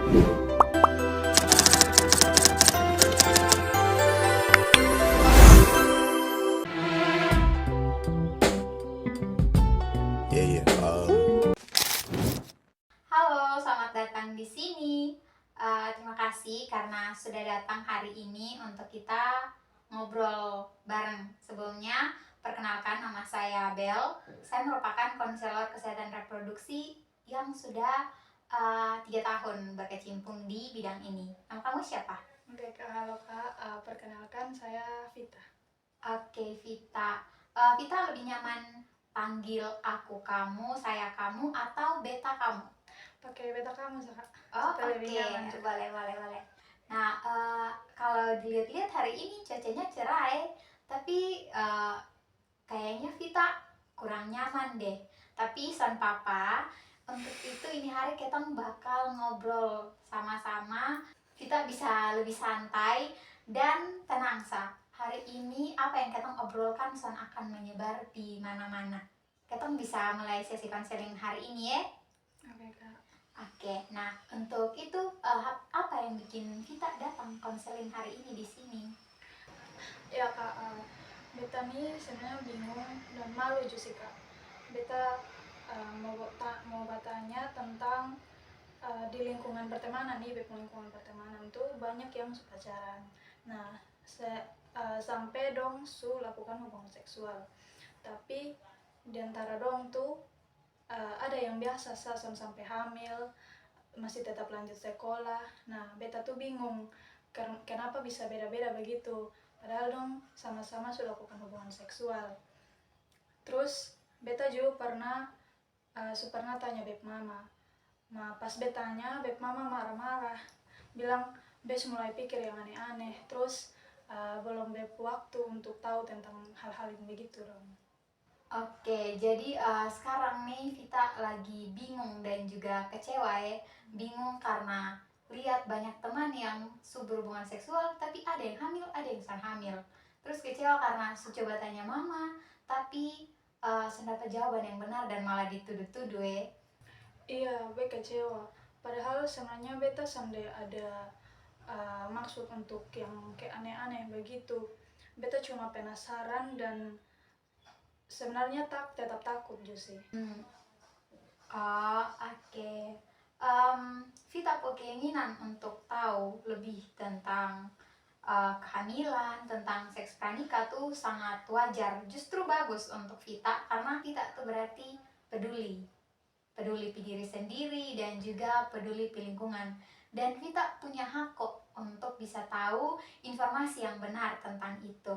Halo, selamat datang di sini. Terima kasih karena sudah datang hari ini untuk kita ngobrol bareng. Sebelumnya, perkenalkan nama saya Bel. Saya merupakan konselor kesehatan reproduksi yang sudah 3 tahun berkecimpung di bidang ini. Nama kamu siapa? Oke Kak, halo Kak. Perkenalkan saya Vita. Oke, Vita. Vita lebih nyaman panggil aku kamu, saya kamu, atau beta kamu? Pakai beta kamu Kak. Oh, Supaya oke. lebih nyaman. Boleh. Nah, kalau dilihat-lihat hari ini cuacanya cerah ya, tapi kayaknya Vita kurang nyaman deh. Tapi san papa, untuk itu ini hari kita bakal ngobrol sama-sama. Vita bisa lebih santai dan tenang sa. Hari ini apa yang kita obrolkan san akan menyebar di mana-mana. Kita bisa mulai sesi konseling hari ini ya. Oke Kak. Oke, nah untuk itu apa yang bikin Vita datang konseling hari ini di sini? Ya Kak, beta nih sebenarnya bingung dan malu juga sih Kak. Beta mau bertanya tentang di lingkungan pertemanan nih, lingkungan pertemanan tuh banyak yang suka pacaran. Nah, sampai dong lakukan hubungan seksual. Tapi di antara dong tuh ada yang biasa sampai hamil, masih tetap lanjut sekolah. Nah, beta tuh bingung kenapa bisa beda-beda begitu. Padahal dong sama-sama sudah lakukan hubungan seksual. Terus beta juga pernah tanya beb mama. Nah, pas betanya, beb mama marah-marah. Bilang, bes mulai pikir yang aneh-aneh. Terus belum beb waktu untuk tahu tentang hal-hal yang begitu dong. Oke, jadi sekarang nih Vita lagi bingung dan juga kecewa ya. Bingung karena lihat banyak teman yang berhubungan seksual tapi ada yang hamil, ada yang san hamil. Terus kecewa karena coba tanya mama, tapi dapat jawaban yang benar dan malah dituduh-tuduh ya. Iya, beta kecewa. Padahal sebenarnya beta sampai ada maksud untuk yang kayak aneh-aneh begitu. Beta cuma penasaran dan sebenarnya tetap takut juga sih. Oh, oke. Vita punya keinginan untuk tahu lebih tentang kehamilan, tentang seks pranikah tuh sangat wajar. Justru bagus untuk Vita karena Vita tuh berarti peduli diri sendiri dan juga peduli lingkungan. Dan Vita punya hak kok untuk bisa tahu informasi yang benar tentang itu.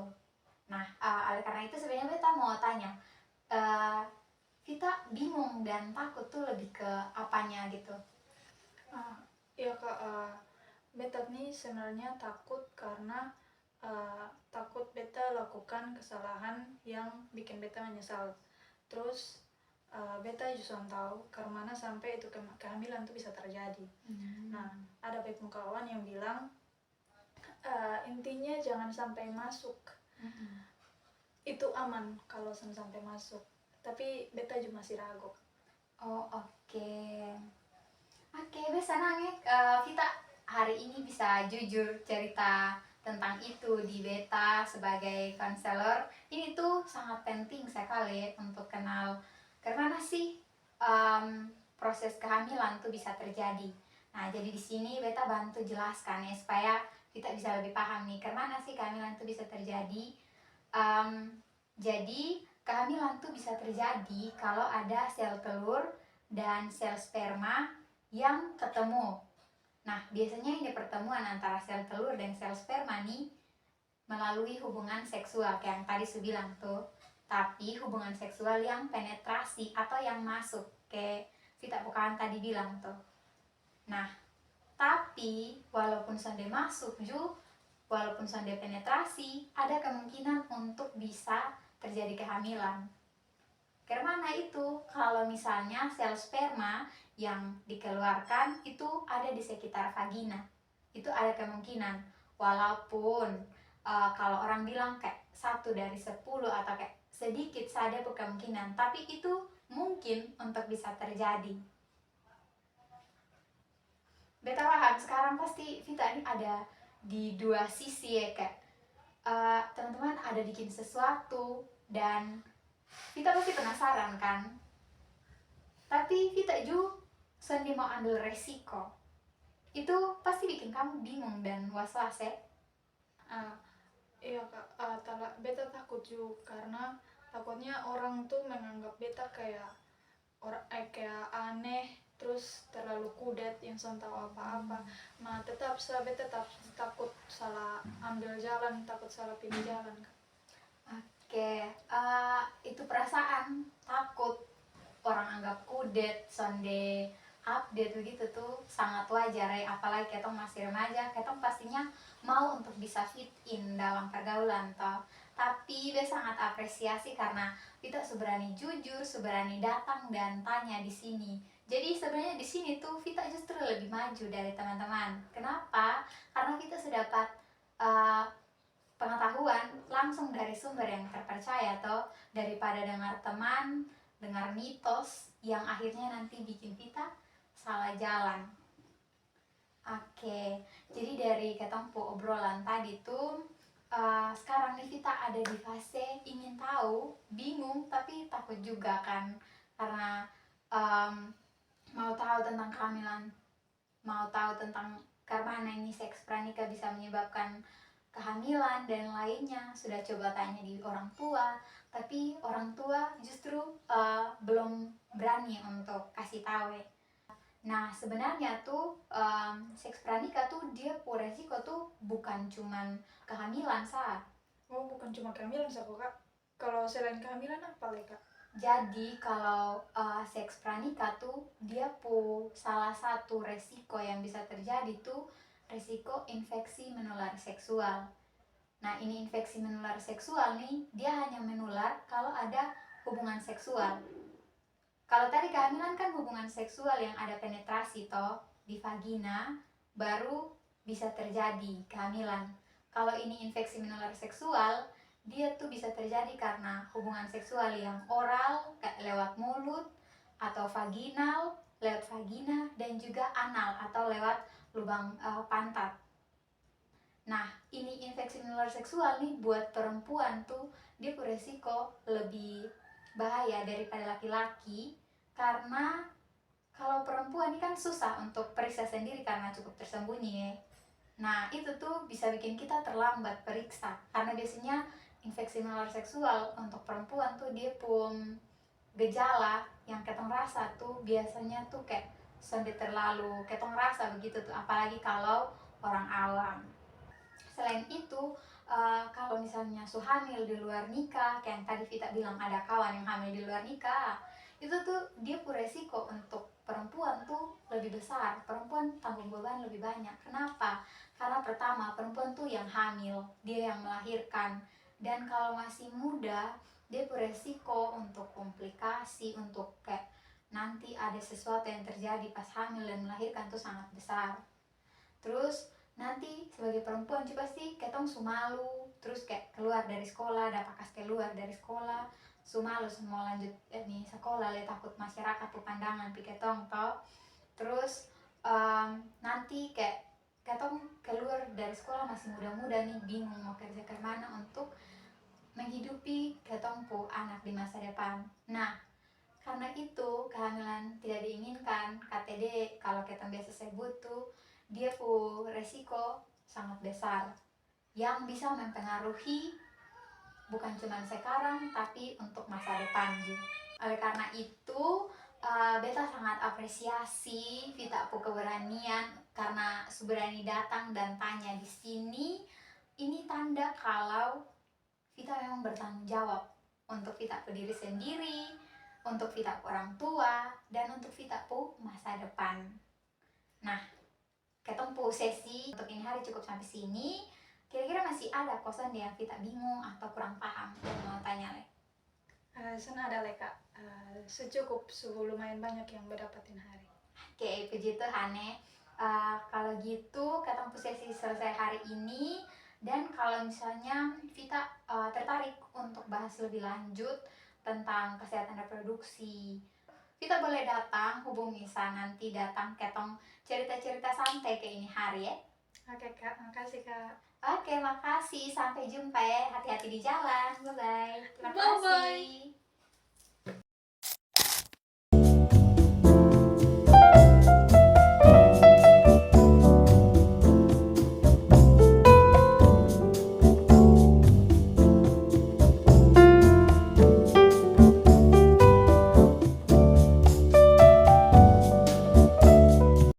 Nah, oleh karena itu sebenarnya Vita mau tanya, Vita bingung dan takut tuh lebih ke apanya gitu? Iya Kak, beta nih sebenarnya takut karena takut beta lakukan kesalahan yang bikin beta menyesal. Terus beta justru tahu karena sampai itu kehamilan tuh bisa terjadi. Nah, ada kawan yang bilang intinya jangan sampai masuk. Itu aman kalau sampai masuk. Tapi beta juga masih ragu. Oh, oke. Oke, senang ya Vita hari ini bisa jujur cerita tentang itu di beta sebagai konselor. Ini tuh sangat penting sekali untuk kenal karena sih proses kehamilan tuh bisa terjadi. Nah, jadi di sini beta bantu jelaskan ya supaya kita bisa lebih paham nih karena sih kehamilan tuh bisa terjadi. Jadi kehamilan tuh bisa terjadi kalau ada sel telur dan sel sperma yang ketemu. Nah, biasanya ini pertemuan antara sel telur dan sel sperma nih melalui hubungan seksual kayak yang tadi saya bilang tuh. Tapi hubungan seksual yang penetrasi atau yang masuk kayak Vita Bukaan tadi bilang tuh. Nah, tapi walaupun sampai masuk walaupun sampai penetrasi, ada kemungkinan untuk bisa terjadi kehamilan. Karena itu kalau misalnya sel sperma yang dikeluarkan itu ada di sekitar vagina, itu ada kemungkinan walaupun kalau orang bilang kayak 1 dari 10 atau kayak sedikit saja kemungkinan, tapi itu mungkin untuk bisa terjadi. Beta paham sekarang pasti Vita ini ada di dua sisi ya, kayak teman-teman ada bikin sesuatu dan Vita pasti penasaran kan, tapi Vita juga sendiri mau ambil resiko. Itu pasti bikin kamu bingung dan was-was ya. Ah, iya kak, beta takut juga karena takutnya orang tuh menganggap beta kayak kayak aneh, terus terlalu kudet yang tahu apa-apa. Nah beta tetap takut salah ambil jalan, takut salah pilih jalan kak. Oke, itu perasaan takut orang anggap kudet, sonde update begitu tuh sangat wajar ya, apalagi kita masih remaja, kita pastinya mau untuk bisa fit in dalam pergaulan toh. Tapi dia sangat apresiasi karena kita seberani jujur, seberani datang dan tanya di sini. Jadi sebenarnya di sini tuh Vita justru lebih maju dari teman-teman. Kenapa? Karena kita sudah dapat pengetahuan langsung dari sumber yang terpercaya toh, daripada dengar teman, dengar mitos yang akhirnya nanti bikin kita salah jalan. Oke, jadi dari ketompo obrolan tadi tuh sekarang nih kita ada di fase ingin tahu, bingung tapi takut juga kan, karena mau tahu tentang kehamilan, mau tahu tentang karena ini seks pranikah bisa menyebabkan kehamilan dan lainnya. Sudah coba tanya di orang tua, tapi orang tua justru belum berani untuk kasih tahu. Nah sebenarnya tuh seks pranikah tuh dia resiko tuh bukan cuman kehamilan sah. Oh bukan cuma kehamilan sah kak, kalau selain kehamilan apa lagi kak? Jadi kalau seks pranikah tuh dia salah satu resiko yang bisa terjadi tuh resiko infeksi menular seksual. Nah ini infeksi menular seksual nih, dia hanya menular kalau ada hubungan seksual. Kalau tadi kehamilan kan hubungan seksual yang ada penetrasi toh di vagina, baru bisa terjadi kehamilan. Kalau ini infeksi menular seksual, dia tuh bisa terjadi karena hubungan seksual yang oral lewat mulut, atau vaginal lewat vagina, dan juga anal atau lewat lubang pantat. Nah ini infeksi menular seksual nih buat perempuan tuh dia beresiko lebih bahaya daripada laki-laki, karena kalau perempuan ini kan susah untuk periksa sendiri karena cukup tersembunyi ya. Nah itu tuh bisa bikin kita terlambat periksa, karena biasanya infeksi menular seksual untuk perempuan tuh dia pun gejala yang ketong rasa tuh biasanya tuh kayak sampai terlalu ketong rasa begitu tuh, apalagi kalau orang awam. Selain itu kalau misalnya hamil di luar nikah, kayak yang tadi Vita bilang ada kawan yang hamil di luar nikah, itu tuh dia resiko untuk perempuan tuh lebih besar. Perempuan tanggung beban lebih banyak. Kenapa? Karena pertama perempuan tuh yang hamil, dia yang melahirkan, dan kalau masih muda dia resiko untuk komplikasi, untuk kayak nanti ada sesuatu yang terjadi pas hamil dan melahirkan tuh sangat besar. Terus nanti sebagai perempuan juga pasti ketong sumalu, terus kayak keluar dari sekolah, dapat kas keluar dari sekolah sumalu semua lanjut nih sekolah, le takut masyarakat pepandangan pi ketong toh. Terus nanti kayak ketong keluar dari sekolah masih muda-muda nih, bingung mau kerja ke mana untuk menghidupi ketong pu anak di masa depan. Nah karena itu kehamilan tidak diinginkan, KTD kalau kita biasa sebut tuh, dia resiko sangat besar yang bisa mempengaruhi bukan cuma sekarang tapi untuk masa depan juga. Oleh karena itu beta sangat apresiasi Vita pu keberanian, karena seberani datang dan tanya di sini. Ini tanda kalau Vita memang bertanggung jawab untuk Vita pu diri sendiri, untuk Vita pu orang tua, dan untuk Vita pu masa depan. Nah ketong pu sesi untuk ini hari cukup sampai sini. Kira-kira masih ada kosan yang Vita bingung atau kurang paham mau tanya le? Sana ada le kak, secukup lumayan banyak yang berdapatin hari. Oke, puji Tuhan ya. Kalau gitu ketong pu sesi selesai hari ini. Dan kalau misalnya Vita tertarik untuk bahas lebih lanjut tentang kesehatan reproduksi, kita boleh datang hubungi Sa, nanti datang ketong cerita-cerita santai ke ini hari ya. Oke Kak, makasih Kak. Oke, makasih. Sampai jumpa ya. Hati-hati di jalan. Bye-bye. Terima Bye-bye. kasih.